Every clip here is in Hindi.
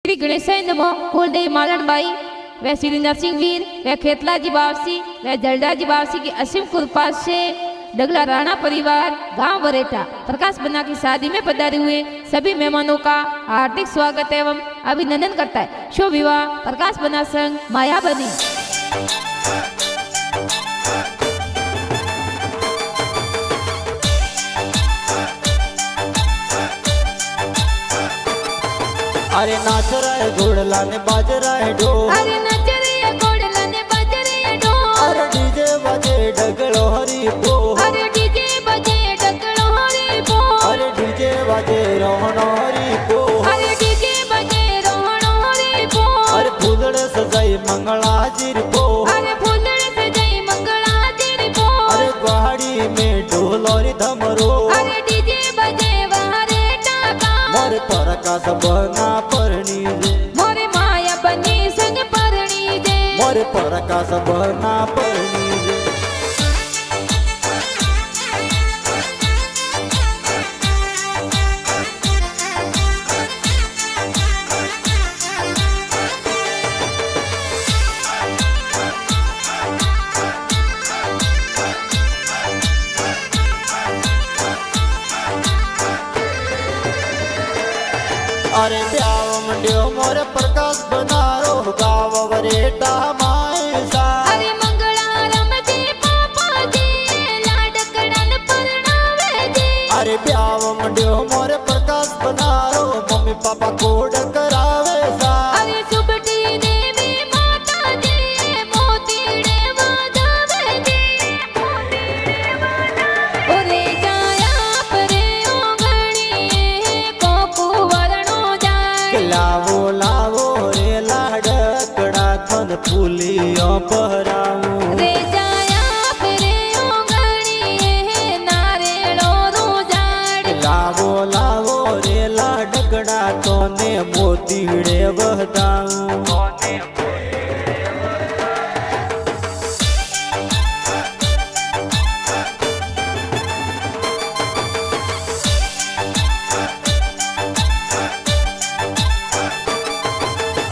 श्री गणेश नमो कुलदेवी मालन बाई व श्री नरसिंह वीर व खेतला जी बावसी व जलडा जी बावसी की असीम कृपा से डगला राणा परिवार गांव बरेटा प्रकाश बन्ना की शादी में पधारे हुए सभी मेहमानों का हार्दिक स्वागत एवं अभिनंदन करता है। शुभ विवाह प्रकाश बन्ना संग माया बनी। अरे नाच रहा है घोड़ला ने बाज रहा है ढोल, अरे नाच रही है घोड़ला ने बाज रही है ढोल, अरे डीजे बजे ढगलो हरी बोल, अरे डीजे बजे ढगलो हरी बोल, अरे डीजे बजे रोहनो हरी बोल, अरे डीजे बजे रोहनो हरी बोल, अरे फूलड़े सजाई मंगला जिर बोल, अरे फूलड़े सजाई मंगला जिर बोल, अरे गाड़ी में ढोल और धमरो, अरे डीजे बजे वारे टाका मोरे प्रकाश बना परणी दे, मोरे माया बनी संग परणी दे, मोरे प्रकाश बना परणी दे। अरे ब्याव मंडियो मोरे प्रकाश बनारो गाव वरेटा मायसा, अरे मंगला रमजे पापा जी लाडकड़न परणावे जी, अरे ब्याव मंडियो मोरे प्रकाश बनारो मम्मी पापा कोड करावे सा, अरे सुबटी देवी माता जी मोतीड़े वाजावे जी, मोतीड़े वाजावे ओरे जाया परे ओगणी को कुवरणो जाए, लावो लावो रे लाडकड़ा थन फूलियों पहराऊं, रे जाया परे ओगणी नारेलो रो जाड़, लावो लावो रे लाडकड़ा तोने मोतीड़े वहदाऊं।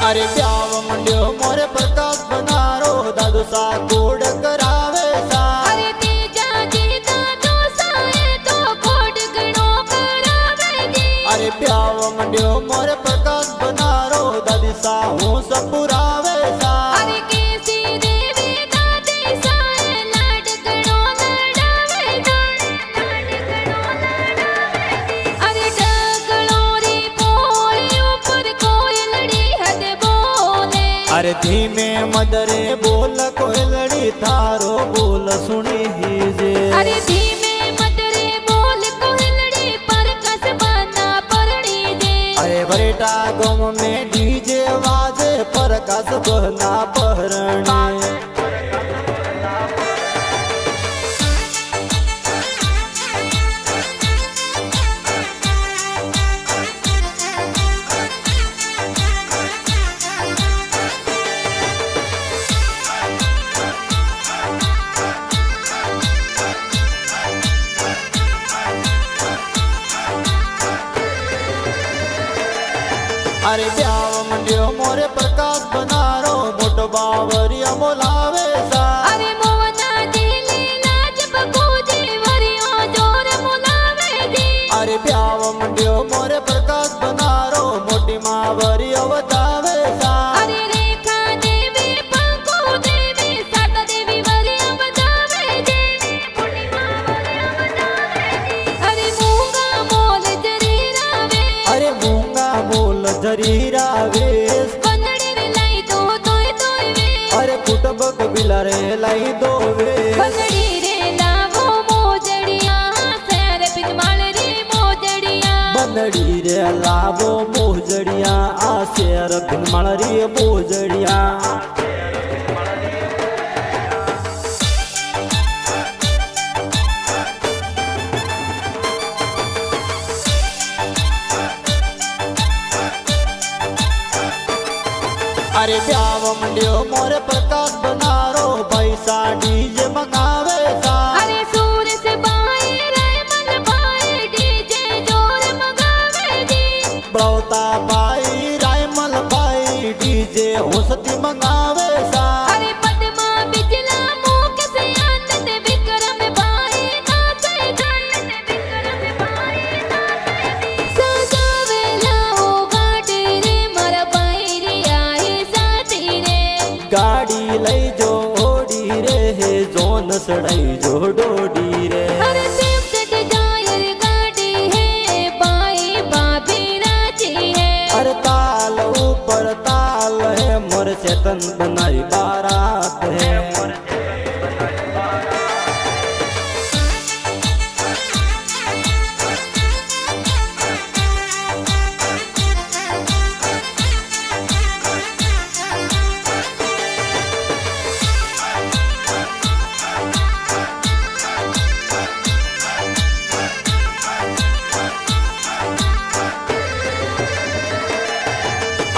अरे ब्याव मंडियो मोरे प्रकाश बनारो दादू सा कोड करावे सा, अरे तेजा जी दादो साए तो कोड गणो करावे जी, अरे ब्याव मंडियो मोरे प्रकाश बनारो दादी सा हूँ सब पुरावे सा, अरे केसी देवी दादी साए लाड गणो लड़ावे जी, लाड गणो लड़ावे जी, अरे डगलो री पोली ऊपर कोयलड़ी हद बोले, अरे धीमे मदरे बोल कोयलड़ी थारो बोल सुनी ही जे, अरे धीमे मदरे बोल कोयलड़ी पर कस बना परणी दे, अरे बरेटा गाँव में डीजे वाजे प्रकाश बहना पहरणी। अरे ब्याव मंडियो मोरे प्रकाश बनारो मोटो बावरिया मोलावे सा, अरे मोवना जी लीलाज बकूजी वरियो जोर मुलावे जी, अरे ब्याव मंडियो मोरे प्रकाश बनारो मोटी मावरिया बतावे सा, अरे रेखा देवी पंकु देवी साता देवी वरियो बतावे जी, पूर्णिमा वरियो बतावे जी, अरे मूंगा मोल जरीरा वे, अरे मूंगा मोल जरीरा वेश, बनड़ी रे लाई दो तोय तोय वे, अरे कुटबक बिलारे लाई दो वे, बनड़ी रे लावो मोजड़िया सैर पिजमाल रे मोजड़िया, बनड़ी रे लावो मोजड़िया आशेर बिनमल रे मोजड़िया। अरे ब्याव मंडियो मोरे प्रकाश बनारो पैसा डीजे मंगावे सा, अरे सूर से बाई रे मन बाई डीजे जोर मगावे जी, प्रौता पाई रायमल डीजे होसती मंगावे सा। अरे पद्मा बिजला मुख से आनंद विक्रम भाई नाचे आनंद विक्रम भाई नाचे सजावे लाओ गाड़ी रे मारा भाई रे आए साथी रे। गाड़ी लई जो ओडी रे हे जोन सड़ाई जो डोडी रे। अरे स्विफ्ट डिजायर गाड़ी है भाई भाभी नाची है। अरे ताल ऊपर ताल है मोर चेतन बनाई बारात है।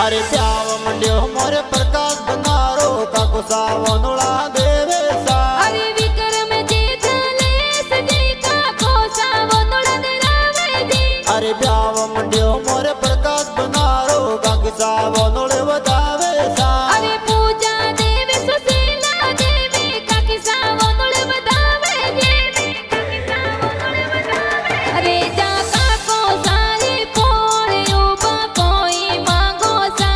अरे प्याव मंड्यो मोरे प्रकाश बनारो काको सावनोला देवे सा। अरे विक्रम जी धलेस जी काको सावनोला देवे जी। अरे प्याव मंड्यो मोरे प्रकाश बनारो काको सावनोले बतावे सा। अरे पूजा देवी सुशीला देवी काकी सावनोले बतावे जी। अरे जा काको सारी पोरे उबा कोई मांगो सा।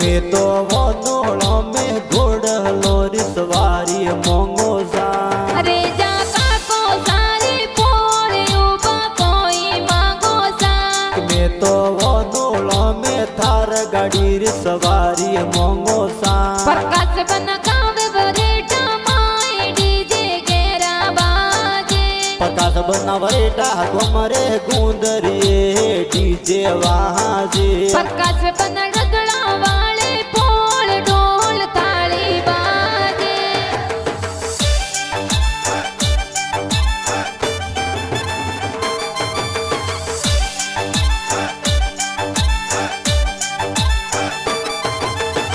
मैं तो वनोला में घोड़लो रिसवारी मोंगो सा। अरे जा काको सारी पोरे उबा कोई मांगो सा। मैं तो वनोला में थार गाड़ी रिसवारी मोंगो सा। प्रकाश बना गावे बरेटा माए डीजे गेरा बाजे। प्रकाश बना वरेटा गोमरे गुंदरिए डीजे वाजे। प्रकाश बना रगड़ा वाले पोल ढोल ताली बाजे।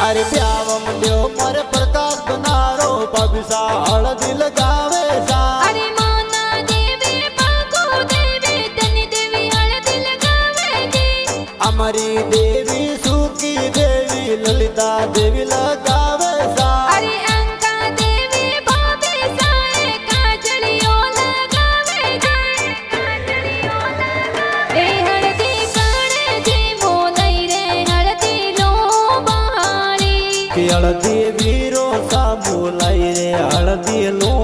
अरे प्याव मंड्यो मोरे प्रकाश बनारो पबिसा हळदी लगावे सा। अरे माना देवी बागो देवी धनी देवी हळदी लगावे जी। अमरी देवी सुकी देवी ललिता देवी लगावे सा। अरे अंका देवी भाभी साए काजलियो लगावे जी। ए हळदी काणे जी मोनई रे हळदी लो बहारी। कि हळदी वीरो सा बोलाई रे हळदी लो